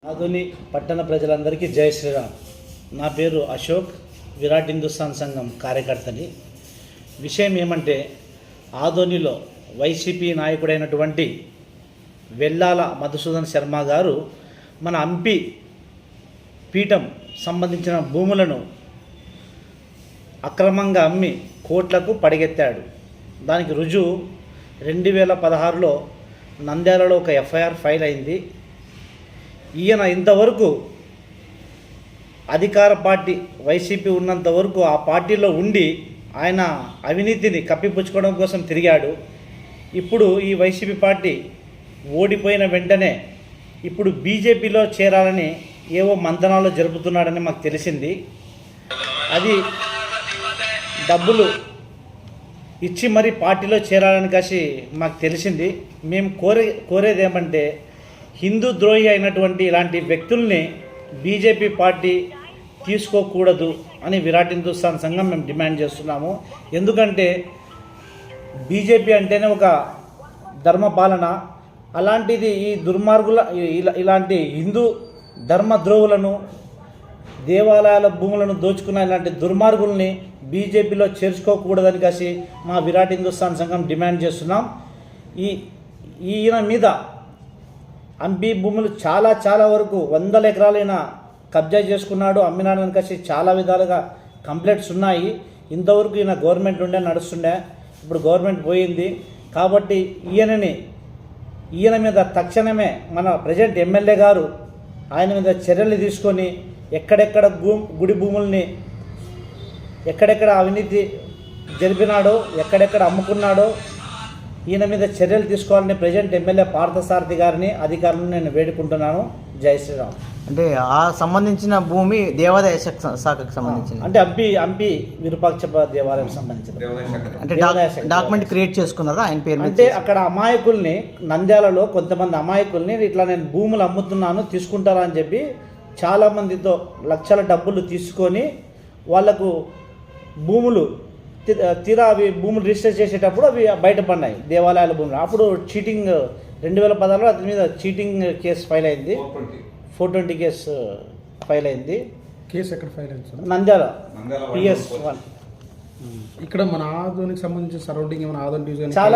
ఆదోని పట్టణ ప్రజలందరికీ జై శ్రీరామ్. నా పేరు అశోక్, విరాట్ హిందుస్థాన్ సంఘం కార్యకర్తని. విషయం ఏమంటే, ఆదోనిలో వైసీపీ నాయకుడైనటువంటి వెల్లాల మధుసూదన్ శర్మ గారు మన హంపి పీఠం సంబంధించిన భూములను అక్రమంగా అమ్మి కోట్లకు పడిగెత్తాడు. దానికి రుజువు 2016లో నంద్యాలలో ఒక ఎఫ్ఐఆర్ ఫైల్ అయింది. ఈయన ఇంతవరకు అధికార పార్టీ వైసీపీ ఉన్నంత వరకు ఆ పార్టీలో ఉండి ఆయన అవినీతిని కప్పిపుచ్చుకోవడం కోసం తిరిగాడు. ఇప్పుడు ఈ వైసీపీ పార్టీ ఓడిపోయిన వెంటనే ఇప్పుడు బీజేపీలో చేరాలని ఏవో మంతనాలు జరుపుతున్నాడని మాకు తెలిసింది. అది డబ్బులు ఇచ్చి మరీ పార్టీలో చేరాలని కాసి మాకు తెలిసింది. మేము కోరేది ఏమంటే, హిందూ ద్రోహి అయినటువంటి ఇలాంటి వ్యక్తుల్ని బీజేపీ పార్టీ తీసుకోకూడదు అని విరాట్ హిందుస్థాన్ సంఘం మేము డిమాండ్ చేస్తున్నాము. ఎందుకంటే బీజేపీ అంటేనే ఒక ధర్మపాలన. అలాంటిది ఈ దుర్మార్గుల ఇలాంటి హిందూ ధర్మద్రోహులను, దేవాలయాల భూములను దోచుకున్న ఇలాంటి దుర్మార్గుల్ని బీజేపీలో చేర్చుకోకూడదని కాసి మా విరాట్ హిందుస్థాన్ సంఘం డిమాండ్ చేస్తున్నాం. ఈయన మీద హంపి భూములు చాలా వరకు 100 ఎకరాలైన కబ్జా చేసుకున్నాడు, అమ్మినాడని కాసి చాలా విధాలుగా కంప్లైంట్స్ ఉన్నాయి. ఇంతవరకు ఈయన గవర్నమెంట్ ఉండే నడుస్తుండే, ఇప్పుడు గవర్నమెంట్ పోయింది. కాబట్టి ఈయన మీద తక్షణమే మన ప్రజెంట్ ఎమ్మెల్యే గారు ఆయన మీద చర్యలు తీసుకొని ఎక్కడెక్కడ గుడి భూముల్ని ఎక్కడెక్కడ అవినీతి జరిపినాడో, ఎక్కడెక్కడ అమ్ముకున్నాడో ఈయన మీద చర్యలు తీసుకోవాలని ప్రజెంట్ ఎమ్మెల్యే పార్థసారథి గారిని, అధికారులను నేను వేడుకుంటున్నాను. జై శ్రీరామ్. అంటే ఆ సంబంధించిన భూమి దేవాదాయ శాఖకు సంబంధించింది, అంటే హంపి విరూపాక్ష దేవాలయం సంబంధించింది. అంటే డాక్యుమెంట్ క్రియేట్ చేసుకున్నారా ఆయన పేరు? అంటే అక్కడ అమాయకుల్ని, నంద్యాలలో కొంతమంది అమాయకుల్ని ఇట్లా నేను భూములు అమ్ముతున్నాను తీసుకుంటారా అని చెప్పి చాలామందితో లక్షల డబ్బులు తీసుకొని వాళ్లకు భూములు తీరా అవి భూములు రిజిస్టర్ చేసేటప్పుడు అవి బయటపడినాయి, దేవాలయాల భూములు. అప్పుడు చీటింగ్ 2016లో అతని మీద చీటింగ్ కేసు ఫైల్ అయింది, 420 కేసు ఫైల్ అయింది. కేసు ఎక్కడ ఫైల్ అయింది? నంద్యాల PS1. ఇక్కడ మన ఆదోనికి సంబంధించిన సరౌండింగ్ ఏమైనా ఆదోని డివిజన్ చాలా